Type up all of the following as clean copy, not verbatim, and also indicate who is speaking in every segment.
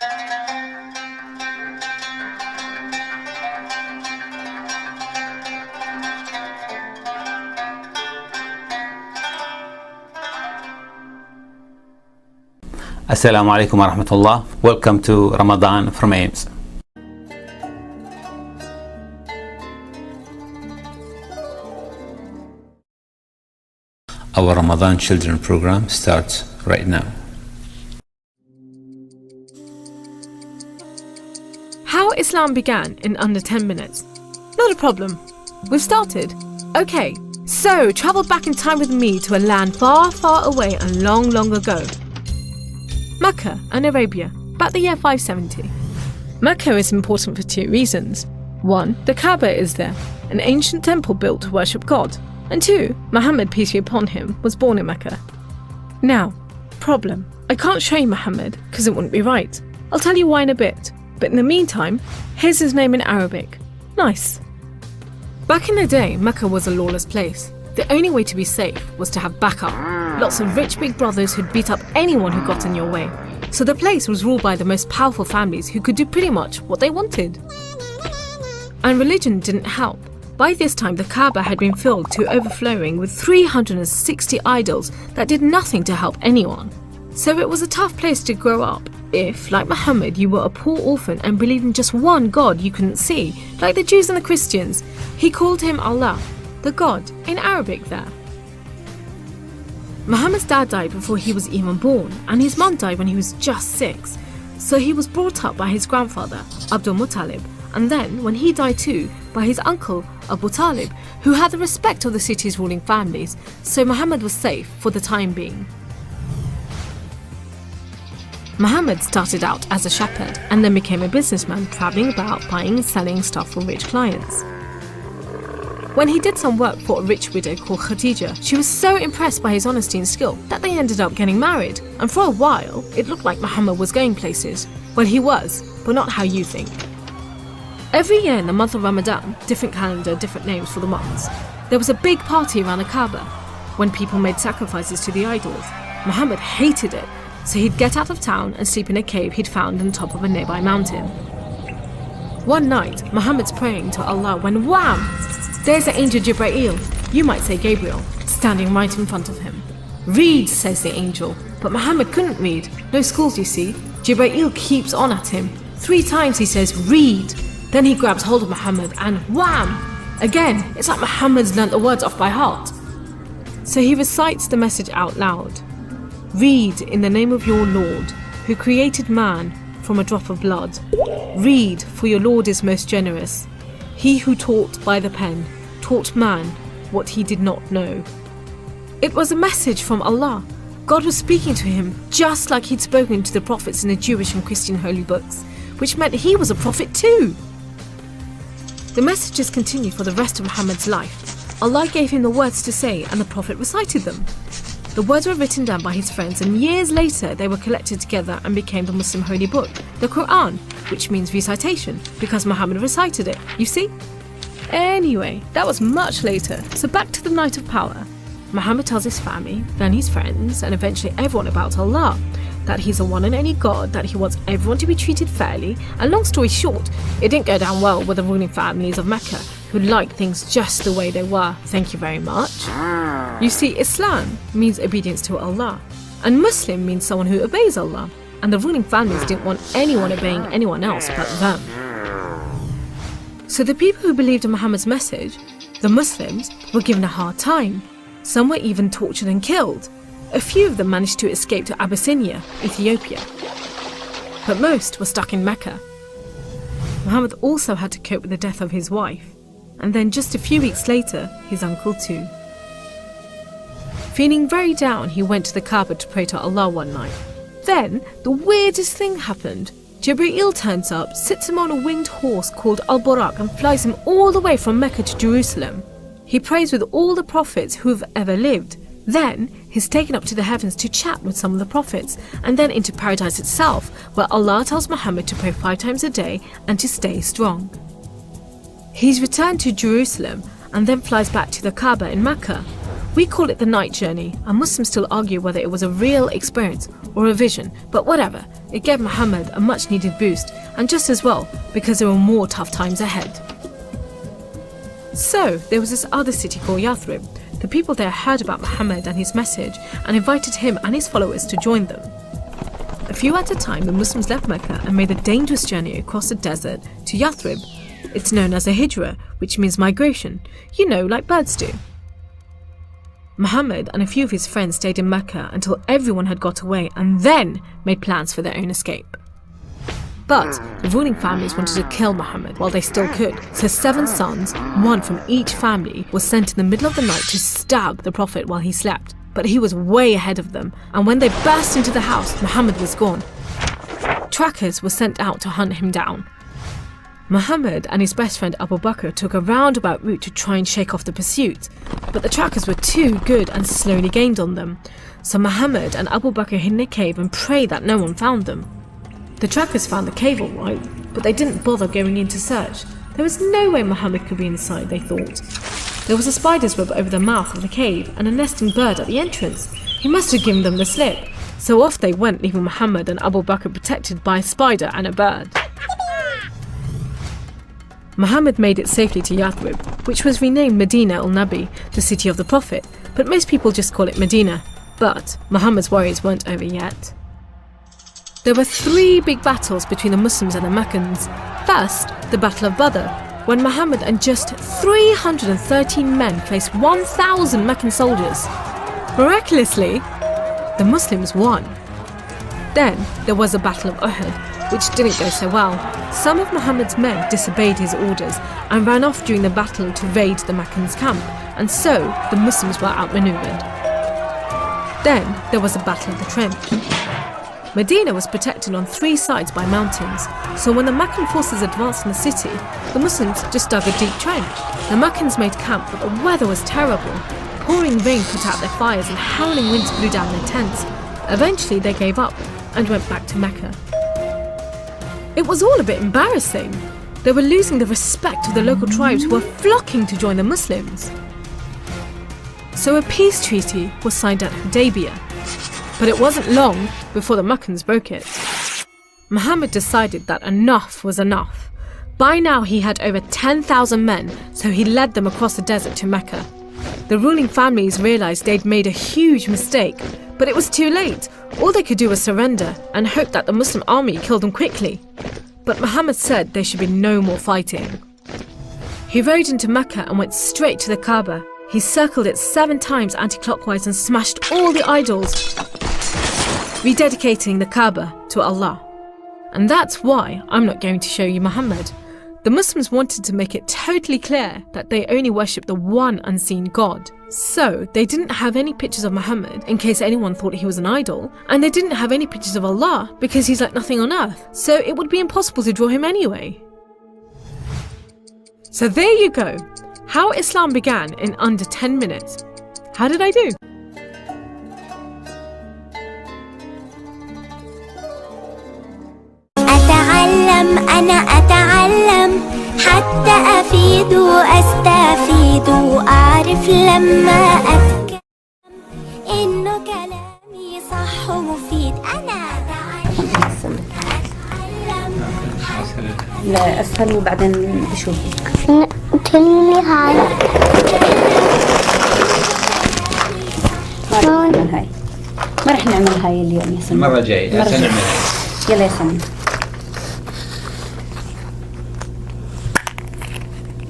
Speaker 1: Assalamu alaikum wa rahmatullah. Welcome to Ramadan from Ames. Our Ramadan children program starts right now.
Speaker 2: How Islam began in under 10 minutes. Not a problem. We've started. Okay, so travel back in time with me to a land far, far away and long, long ago. Mecca and Arabia, about the year 570. Mecca is important for two reasons. One, the Kaaba is there, an ancient temple built to worship God. And two, Muhammad, peace be upon him, was born in Mecca. Now, problem. I can't show you Muhammad because it wouldn't be right. I'll tell you why in a bit. But in the meantime, here's his name in Arabic. Nice. Back in the day, Mecca was a lawless place. The only way to be safe was to have backup. Lots of rich big brothers who'd beat up anyone who got in your way. So the place was ruled by the most powerful families who could do pretty much what they wanted. And religion didn't help. By this time, the Kaaba had been filled to overflowing with 360 idols that did nothing to help anyone. So it was a tough place to grow up if, like Muhammad, you were a poor orphan and believed in just one God you couldn't see, like the Jews and the Christians. He called him Allah, the God, in Arabic there. Muhammad's dad died before he was even born, and his mum died when he was just 6. So he was brought up by his grandfather, Abdul Muttalib, and then, when he died too, by his uncle, Abu Talib, who had the respect of the city's ruling families, so Muhammad was safe for the time being. Muhammad started out as a shepherd and then became a businessman, travelling about buying and selling stuff for rich clients. When he did some work for a rich widow called Khadija, she was so impressed by his honesty and skill that they ended up getting married. And for a while, it looked like Muhammad was going places. Well, he was, but not how you think. Every year in the month of Ramadan, different calendar, different names for the months, there was a big party around the Kaaba when people made sacrifices to the idols. Muhammad hated it, so he'd get out of town and sleep in a cave he'd found on the top of a nearby mountain. One night, Muhammad's praying to Allah when wham! There's the angel Jibreel, you might say Gabriel, standing right in front of him. Read, says the angel, but Muhammad couldn't read. No schools, you see. Jibreel keeps on at him. 3 times he says, read. Then he grabs hold of Muhammad and wham! Again, it's like Muhammad's learnt the words off by heart. So he recites the message out loud. Read in the name of your Lord, who created man from a drop of blood. Read, for your Lord is most generous. He who taught by the pen, taught man what he did not know. It was a message from Allah. God was speaking to him just like he'd spoken to the prophets in the Jewish and Christian holy books, which meant he was a prophet too. The messages continued for the rest of Muhammad's life. Allah gave him the words to say and the prophet recited them. The words were written down by his friends, and years later they were collected together and became the Muslim holy book, the Quran, which means recitation, because Muhammad recited it, you see? Anyway, that was much later, so back to the night of power. Muhammad tells his family, then his friends, and eventually everyone about Allah, that he's the one and only God, that he wants everyone to be treated fairly, and long story short, it didn't go down well with the ruling families of Mecca, who liked things just the way they were, thank you very much. You see, Islam means obedience to Allah, and Muslim means someone who obeys Allah, and the ruling families didn't want anyone obeying anyone else but them. So the people who believed in Muhammad's message, the Muslims, were given a hard time. Some were even tortured and killed. A few of them managed to escape to Abyssinia, Ethiopia. But most were stuck in Mecca. Muhammad also had to cope with the death of his wife, and then just a few weeks later, his uncle too. Feeling very down, he went to the Kaaba to pray to Allah one night. Then, the weirdest thing happened. Jibreel turns up, sits him on a winged horse called Al-Buraq and flies him all the way from Mecca to Jerusalem. He prays with all the prophets who have ever lived. Then, he's taken up to the heavens to chat with some of the prophets, and then into paradise itself, where Allah tells Muhammad to pray 5 times a day and to stay strong. He's returned to Jerusalem and then flies back to the Kaaba in Mecca. We call it the night journey, and Muslims still argue whether it was a real experience or a vision, but whatever, it gave Muhammad a much needed boost, and just as well, because there were more tough times ahead. So, there was this other city called Yathrib. The people there heard about Muhammad and his message and invited him and his followers to join them. A few at a time, the Muslims left Mecca and made a dangerous journey across the desert to Yathrib. It's known as a hijra, which means migration, like birds do. Muhammad and a few of his friends stayed in Mecca until everyone had got away and then made plans for their own escape. But the ruling families wanted to kill Muhammad while they still could, so 7 sons, one from each family, was sent in the middle of the night to stab the Prophet while he slept. But he was way ahead of them, and when they burst into the house, Muhammad was gone. Trackers were sent out to hunt him down. Muhammad and his best friend Abu Bakr took a roundabout route to try and shake off the pursuit, but the trackers were too good and slowly gained on them. So Muhammad and Abu Bakr hid in a cave and prayed that no one found them. The trackers found the cave all right, but they didn't bother going in to search. There was no way Muhammad could be inside, they thought. There was a spider's web over the mouth of the cave and a nesting bird at the entrance. He must have given them the slip. So off they went, leaving Muhammad and Abu Bakr protected by a spider and a bird. Muhammad made it safely to Yathrib, which was renamed Medina al-Nabi, the city of the Prophet, but most people just call it Medina. But Muhammad's worries weren't over yet. There were 3 big battles between the Muslims and the Meccans. First, the Battle of Badr, when Muhammad and just 313 men faced 1,000 Meccan soldiers. Miraculously, the Muslims won. Then there was the Battle of Uhud, which didn't go so well. Some of Muhammad's men disobeyed his orders and ran off during the battle to raid the Meccans' camp, and so the Muslims were outmaneuvered. Then there was the Battle of the Trench. Medina was protected on 3 sides by mountains, so when the Meccan forces advanced in the city, the Muslims just dug a deep trench. The Meccans made camp, but the weather was terrible. Pouring rain put out their fires and howling winds blew down their tents. Eventually they gave up and went back to Mecca. It was all a bit embarrassing. They were losing the respect of the local tribes who were flocking to join the Muslims. So a peace treaty was signed at Hudaybiyah, but it wasn't long before the Meccans broke it. Muhammad decided that enough was enough. By now he had over 10,000 men, so he led them across the desert to Mecca. The ruling families realized they'd made a huge mistake, but it was too late. All they could do was surrender and hope that the Muslim army killed them quickly. But Muhammad said there should be no more fighting. He rode into Mecca and went straight to the Kaaba. He circled it 7 times anti-clockwise and smashed all the idols, rededicating the Kaaba to Allah. And that's why I'm not going to show you Muhammad. The Muslims wanted to make it totally clear that they only worship the one unseen God. So they didn't have any pictures of Muhammad in case anyone thought he was an idol, and they didn't have any pictures of Allah because he's like nothing on earth, so it would be impossible to draw him anyway. So there you go, how Islam began in under 10 minutes. How did I do?
Speaker 3: أنا أتعلم حتى أفيد وأستفيد وأعرف لما أتكلم إنه كلامي صح ومفيد. أنا أتعلم
Speaker 4: لا أسهل وبعدين بشوفك.
Speaker 3: كلمي هاي
Speaker 4: ما رح نعمل هاي اليوم يا سمي.
Speaker 1: المرة الجاية سنعملها.
Speaker 4: يلا يا سمي.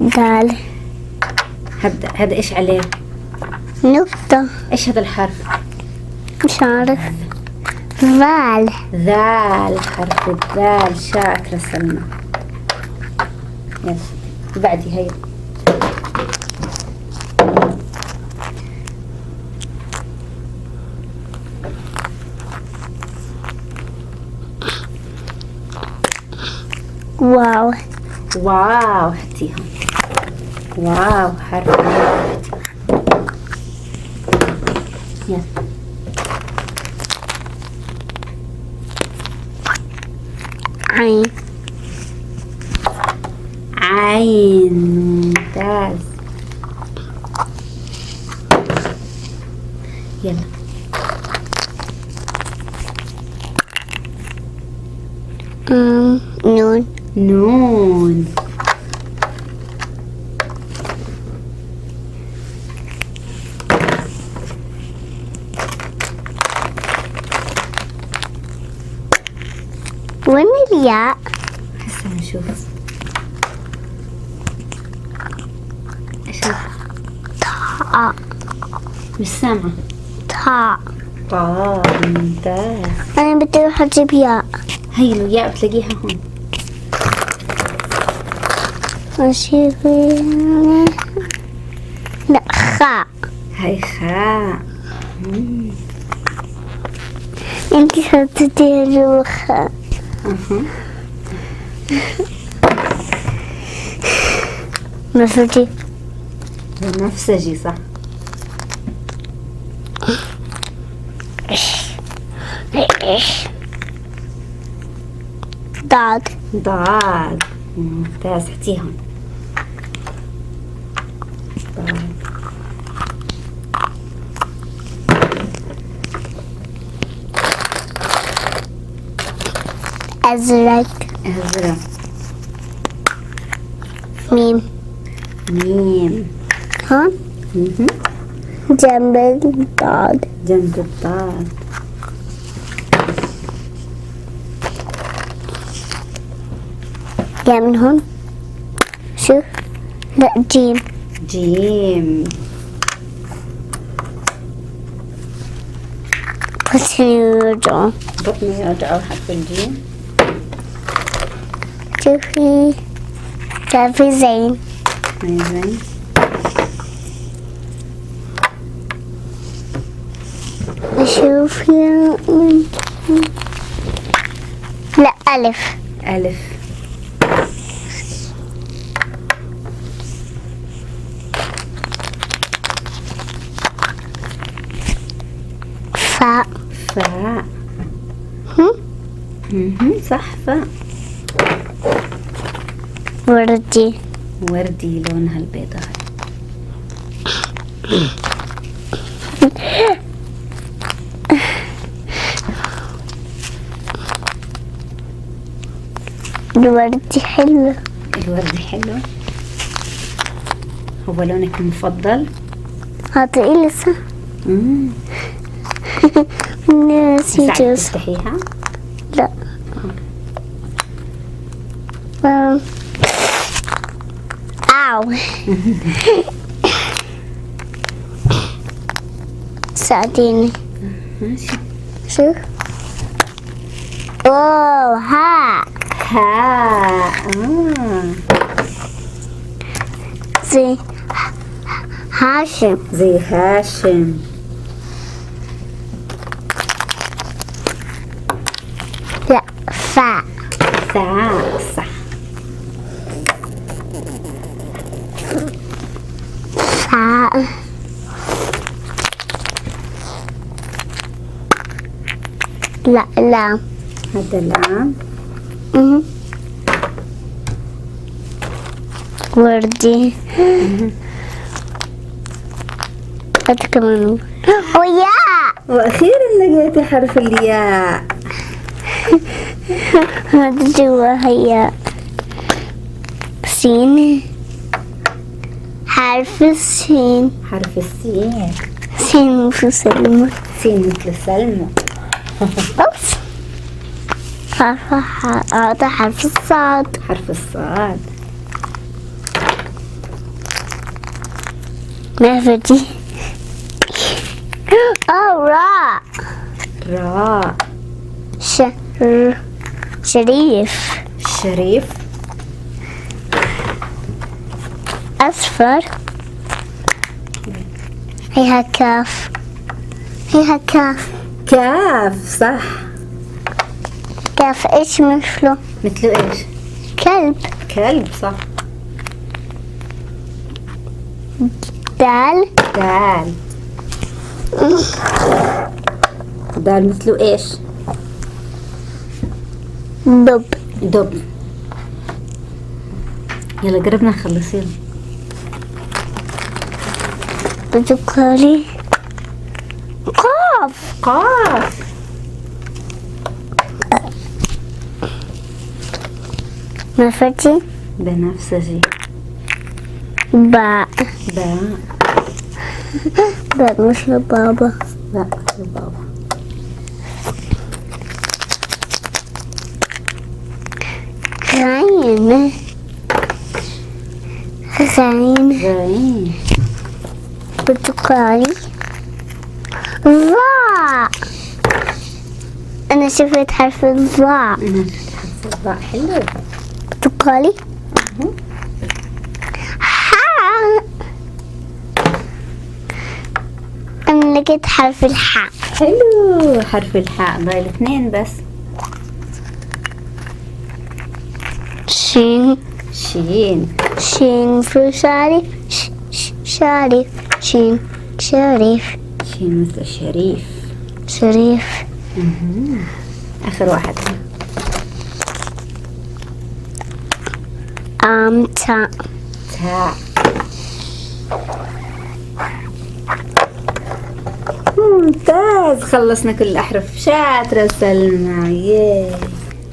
Speaker 3: دال.
Speaker 4: هذا إيش عليه؟
Speaker 3: نقطة.
Speaker 4: إيش هذا الحرف؟
Speaker 3: مش عارف. ذال.
Speaker 4: ذال، حرف الذال. شاكرة سلمى. يلا بعدي هاي.
Speaker 3: واو.
Speaker 4: واو حطيها. واو حرف. يلا.
Speaker 3: عين.
Speaker 4: عين، ممتاز. يلا.
Speaker 3: نون.
Speaker 4: نون.
Speaker 3: وين الياء؟
Speaker 4: هسه نشوف. اشوف.
Speaker 3: طاء.
Speaker 4: مش سامعة.
Speaker 3: طاء.
Speaker 4: طاء. ممتاز.
Speaker 3: أنا بدي أروح أجيب ياء.
Speaker 4: هي الياء بتلاقيها هون.
Speaker 3: أجيب. لا، خاء.
Speaker 4: هاي خاء.
Speaker 3: أنتي حطيتي جوا خاء. نفسي.
Speaker 4: بنفسجي صح.
Speaker 3: ضاد.
Speaker 4: ضاد. ممتاز. حطيها هون. ضاد.
Speaker 3: أزرق.
Speaker 4: أزرق.
Speaker 3: ميم.
Speaker 4: ميم.
Speaker 3: هون جنب الضاد.
Speaker 4: جنب الضاد.
Speaker 3: يا من هون. شوف. لا، جيم.
Speaker 4: جيم.
Speaker 3: بطني يوجع.
Speaker 4: بطني يوجعه حرف الجيم.
Speaker 3: شوفي زين.
Speaker 4: زين.
Speaker 3: شوفي. لا، ألف.
Speaker 4: ألف.
Speaker 3: فاء.
Speaker 4: فاء. صح. فاء.
Speaker 3: وردي.
Speaker 4: وردي لونها البيضاء.
Speaker 3: الوردي حلو.
Speaker 4: الوردي حلو. هو لونك المفضل؟
Speaker 3: هذا إيه صح. نسيت
Speaker 4: ساعدك
Speaker 3: اسمه.
Speaker 4: تفتحيها؟
Speaker 3: لا. أو ساعديني.
Speaker 4: ماشي.
Speaker 3: شوف. أوه، ها.
Speaker 4: هاء.
Speaker 3: زي هاشم.
Speaker 4: زي هاشم.
Speaker 3: لا، فاء.
Speaker 4: فاء. صح.
Speaker 3: فاء. لا، لام.
Speaker 4: هذا لام.
Speaker 3: وردي. هذا كمان. وياء.
Speaker 4: وأخيرا لقيتي حرف الياء.
Speaker 3: هذا جوا هي سين. حرف السين.
Speaker 4: حرف السين.
Speaker 3: سين مثل سلمى.
Speaker 4: سين مثل سلمى.
Speaker 3: أوبس. هذا حرف الصاد.
Speaker 4: حرف الصاد.
Speaker 3: ما فدي. راء.
Speaker 4: راء.
Speaker 3: شريف.
Speaker 4: شريف.
Speaker 3: أصفر. هيها كاف. هيها كاف.
Speaker 4: كاف. صح.
Speaker 3: كاف إيش مثله؟
Speaker 4: مثله إيش؟
Speaker 3: كلب.
Speaker 4: كلب. صح.
Speaker 3: دال.
Speaker 4: دال. دال مثله إيش؟
Speaker 3: دب.
Speaker 4: دب. يلا قربنا نخلص. يلا.
Speaker 3: بتذكري قاف.
Speaker 4: قاف.
Speaker 3: مفرتي
Speaker 4: بنفسجي.
Speaker 3: باء.
Speaker 4: باء.
Speaker 3: باء مش لبابا.
Speaker 4: لا بابا.
Speaker 3: غين. غين.
Speaker 4: غين.
Speaker 3: برتقالي. ظاء. أنا شفت حرف الظاء.
Speaker 4: أنا شفت الظاء حلو.
Speaker 3: برتقالي. حاء. أنا لقيت حرف الحاء.
Speaker 4: حلو. حرف الحاء ضايل 2 بس.
Speaker 3: شين.
Speaker 4: شين.
Speaker 3: شين في شريف. شريف. شين. شريف.
Speaker 4: شين مثل شريف.
Speaker 3: شريف.
Speaker 4: آخر واحد.
Speaker 3: تاء.
Speaker 4: تاء. ممتاز. خلصنا كل الأحرف. شاطرة سلمى. ياي.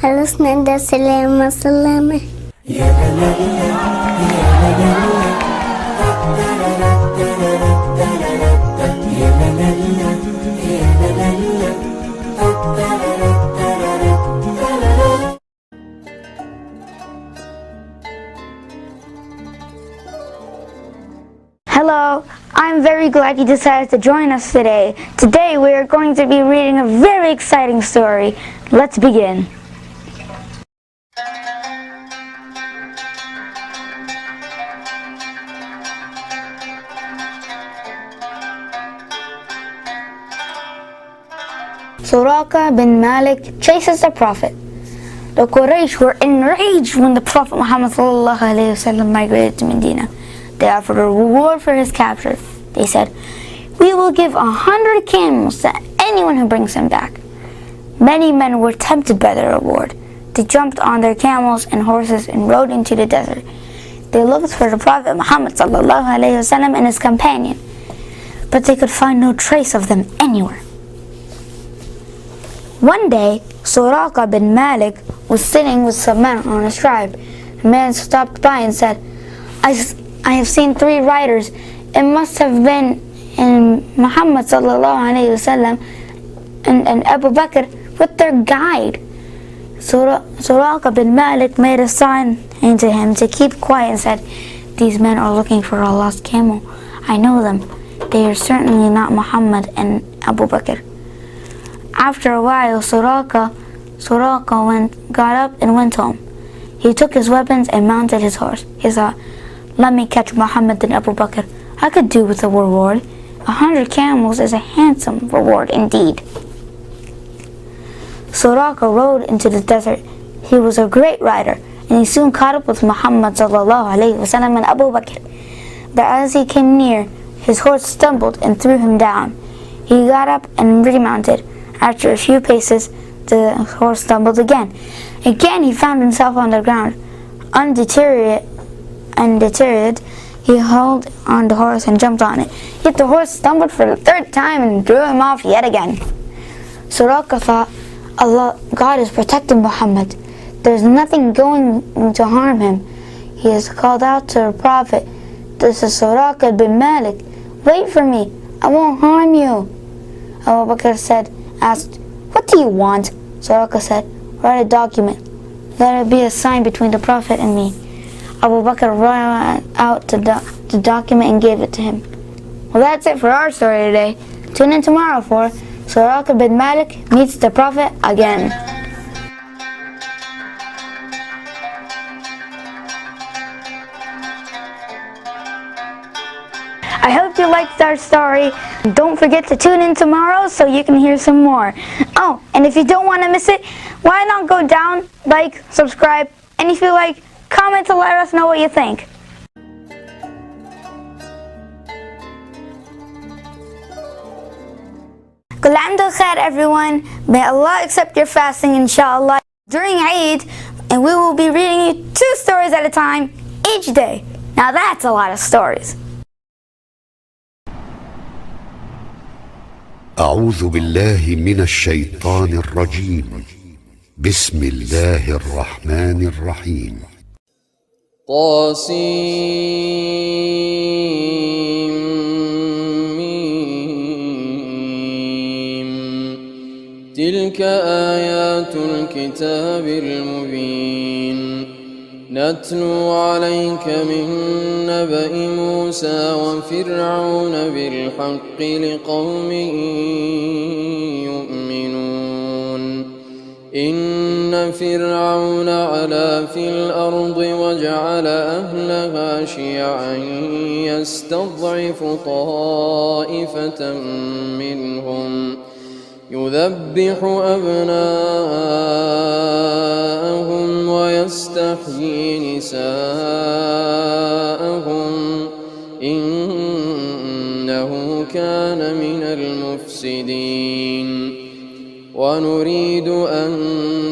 Speaker 3: خلصنا عند سلامة سلامة.
Speaker 5: Hello, I'm very glad you decided to join us today. Today we are going to be reading a very exciting story. Let's begin. Suraka bin Malik chases the Prophet. The Quraysh were enraged when the Prophet Muhammad ﷺ migrated to Medina. They offered a reward for his capture. They said, "We will give 100 camels to anyone who brings him back." Many men were tempted by the reward. They jumped on their camels and horses and rode into the desert. They looked for the Prophet Muhammad ﷺ and his companion, but they could find no trace of them anywhere. One day, Suraka bin Malik was sitting with some men on his tribe. A man stopped by and said, I have seen 3 riders. It must have been in Muhammad ﷺ and Abu Bakr with their guide. Suraka bin Malik made a sign to him to keep quiet and said, "These men are looking for a lost camel. I know them. They are certainly not Muhammad and Abu Bakr." After a while, Suraka got up and went home. He took his weapons and mounted his horse. He thought, "Let me catch Muhammad and Abu Bakr. I could do with a reward. 100 camels is a handsome reward indeed." Suraka rode into the desert. He was a great rider, and he soon caught up with Muhammad ﷺ and Abu Bakr. But as he came near, his horse stumbled and threw him down. He got up and remounted. After a few paces, the horse stumbled again. Again he found himself on the ground. Undeterred, he held on the horse and jumped on it. Yet the horse stumbled for the 3rd time and threw him off yet again. Suraka thought, God is protecting Muhammad. There's nothing going to harm him. He has called out to the Prophet, "This is Suraka bin Malik. Wait for me. I won't harm you." Abu Bakr asked, "What do you want?" Suraka said, "Write a document. Let it be a sign between the Prophet and me." Abu Bakr wrote out the document and gave it to him. Well, that's it for our story today. Tune in tomorrow for Suraka bin Malik meets the Prophet again. I hope you liked our story. Don't forget to tune in tomorrow so you can hear some more. Oh, and if you don't want to miss it, why not go down, like, subscribe, and if you like, comment to let us know what you think. Kulandu khair, everyone. May Allah accept your fasting, inshallah, during Eid, and we will be reading you 2 stories at a time each day. Now that's a lot of stories.
Speaker 6: أعوذ بالله من الشيطان الرجيم. بسم الله الرحمن الرحيم.
Speaker 7: طاسيم. تلك آيات الكتاب المبين. نتلو عليك من نبأ موسى وفرعون بالحق لقوم يؤمنون. إن فرعون علا في الأرض وجعل أهلها شيعا يستضعف طائفة منهم يذبح أبناءهم ويستحيي نساءهم إنه كان من المفسدين. ونريد أن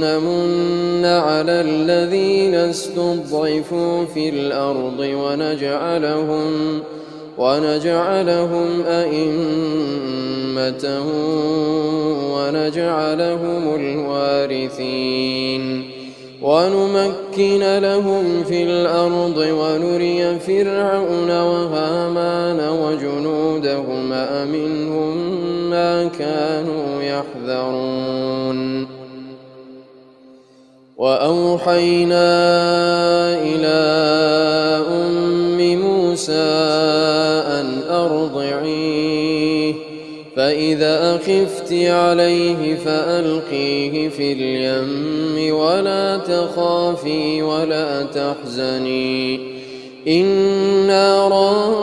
Speaker 7: نمن على الذين استضعفوا في الأرض ونجعلهم أئمة ونجعلهم الوارثين. ونمكن لهم في الأرض ونري فرعون وهامان وجنودهما منهم ما كانوا يحذرون. وأوحينا إلى أم موسى أن أرضعيه فإذا خفت عليه فألقيه في اليم ولا تخافي ولا تحزني إنا رادوه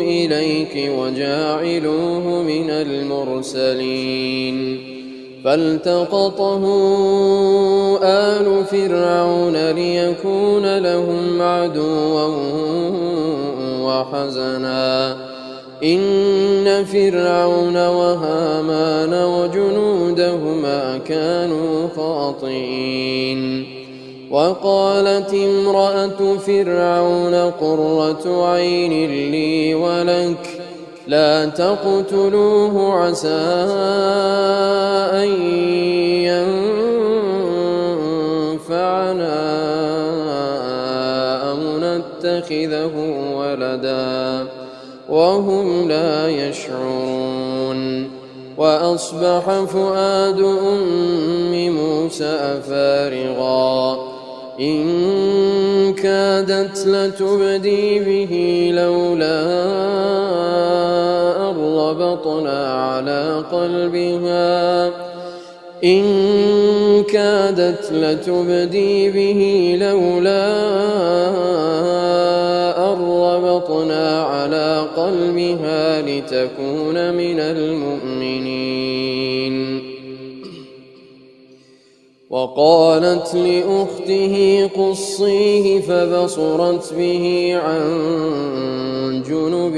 Speaker 7: إليك وجاعلوه من المرسلين. فالتقطه آل فرعون ليكون لهم عدوا وحزنا إن فرعون وهامان وجنودهما كانوا خاطئين. وقالت امرأة فرعون قرة عين لي ولك لا تقتلوه عسى أن ينفعنا أو نتخذه ولدا وهم لا يشعرون. وأصبح فؤاد أم موسى فارغا إن كادت لتبدي به لولا أن ربطنا على قلبها إن كادت لتبدي به لولا أن ربطنا على قلبها لتكون من المؤمنين. وقالت لأخته قصيه فبصرت به عن جنب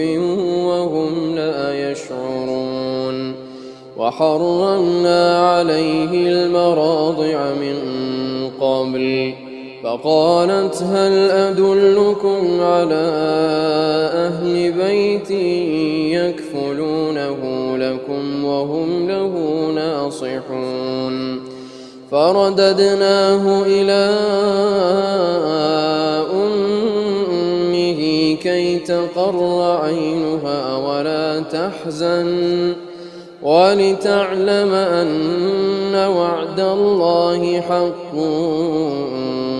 Speaker 7: وهم لا يشعرون. وحرمنا عليه المراضع من قبل فقالت هل أدلكم على أهل بيت يكفلونه لكم وهم له ناصحون. فرددناه إلى أمه كي تقر عينها ولا تحزن ولتعلم أن وعد الله حق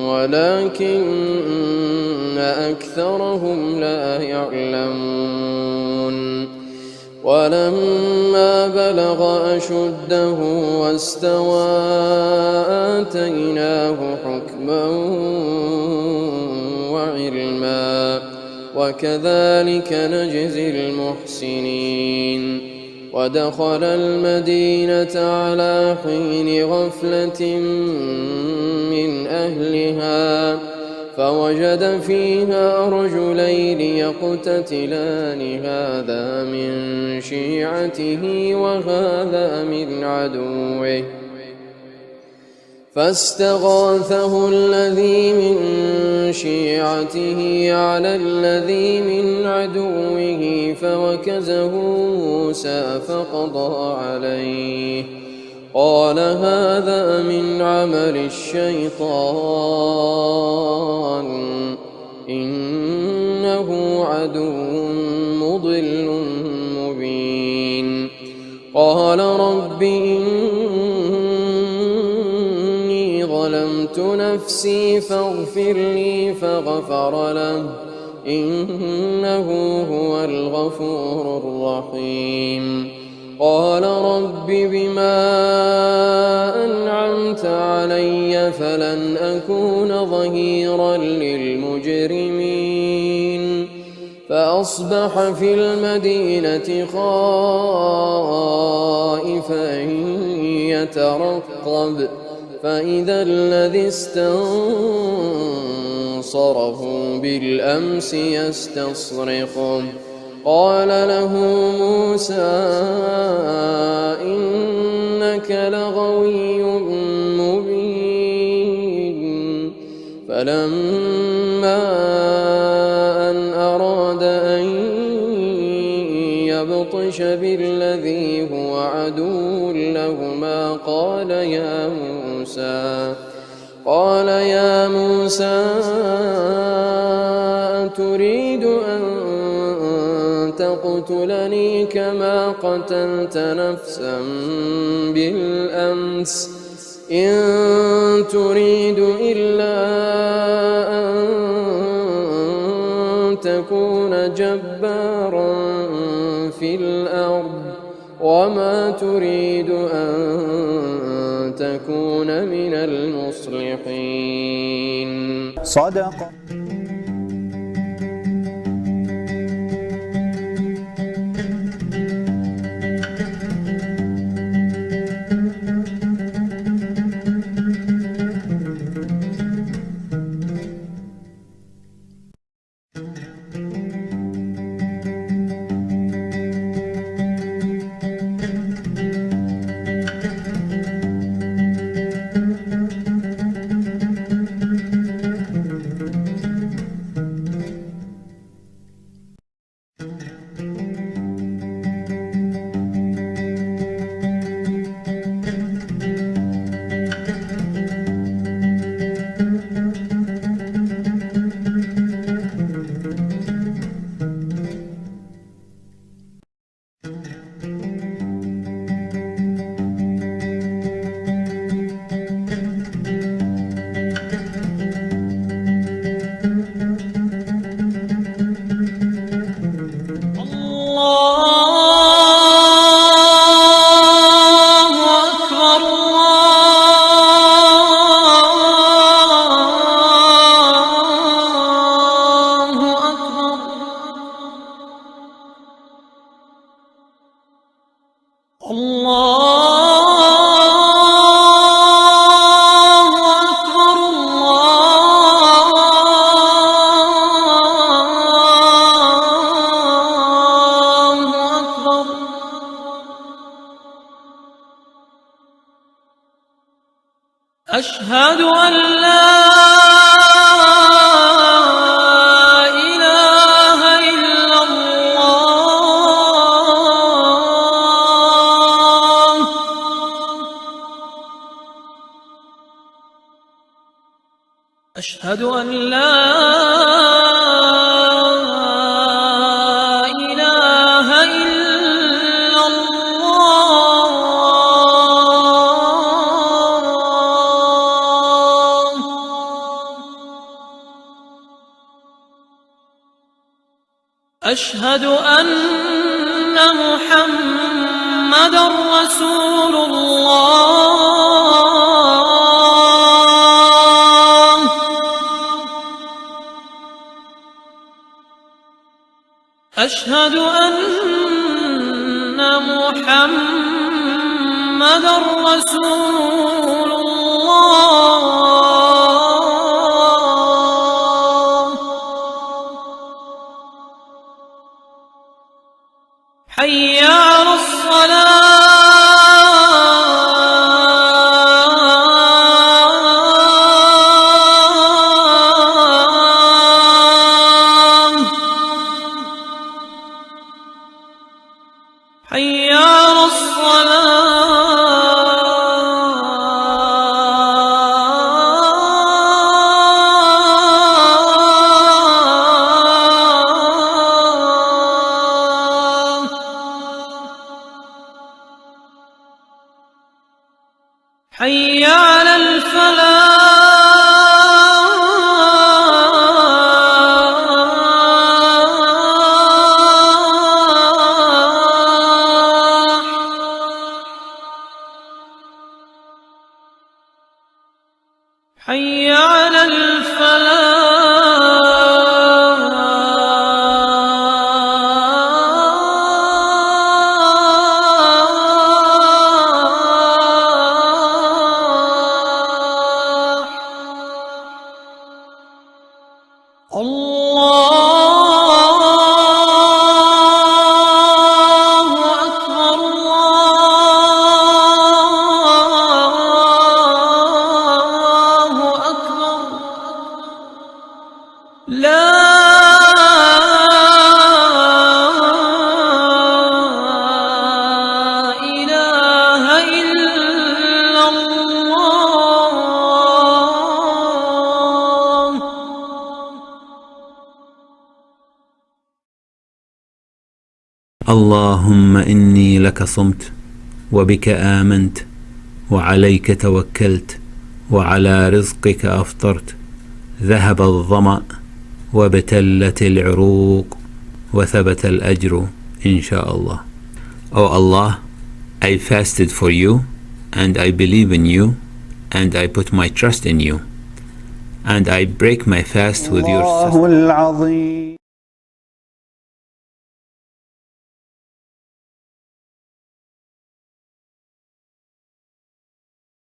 Speaker 7: ولكن أكثرهم لا يعلمون. ولما بلغ أشده واستوى آتيناه حكما وعلما وكذلك نجزي المحسنين. ودخل المدينة على حين غفلة من أهلها فوجد فيها رجلين يقتتلان هذا من شيعته وهذا من عدوه فاستغاثه الذي من شيعته على الذي من عدوه فوكزه موسى فقضى عليه قال هذا من عمل الشيطان إنه عدو مضل مبين قال رب إني ظلمت نفسي فاغفر لي فغفر له إنه هو الغفور الرحيم قال رب بما أنعمت علي فلن أكون ظهيرا للمجرمين فأصبح في المدينة خائفا يترقب فإذا الذي استنصره بالأمس يستصرخه قال له موسى إنك لغوي مبين فلما أن أراد أن يبطش بالذي هو عدو لهما قال يا موسى أتريد أن تقتلني كما قتلت نفسا بالأمس إن تريد إلا أن تكون جبارا في الأرض وما تريد أن تكون من المصلحين
Speaker 8: صدق.
Speaker 9: أشهد أن لا إله إلا الله أشهد أن لا إله إلا الله أشهد أن محمدًا رسول الله أشهد أن محمدًا رسول الله حي على الصلاة حي على الفلاح حي على الفلاح الله أكبر الله أكبر لا إله إلا الله.
Speaker 1: اللهم إني لك صمت وبك آمنت وعليك توكلت وعلى رزقك أفطرت. ذهب الظمأ وابتلت العروق وثبت الأجر إن شاء الله. O Allah, I fasted for you and I believe in you and I put my trust in you and I break my fast with your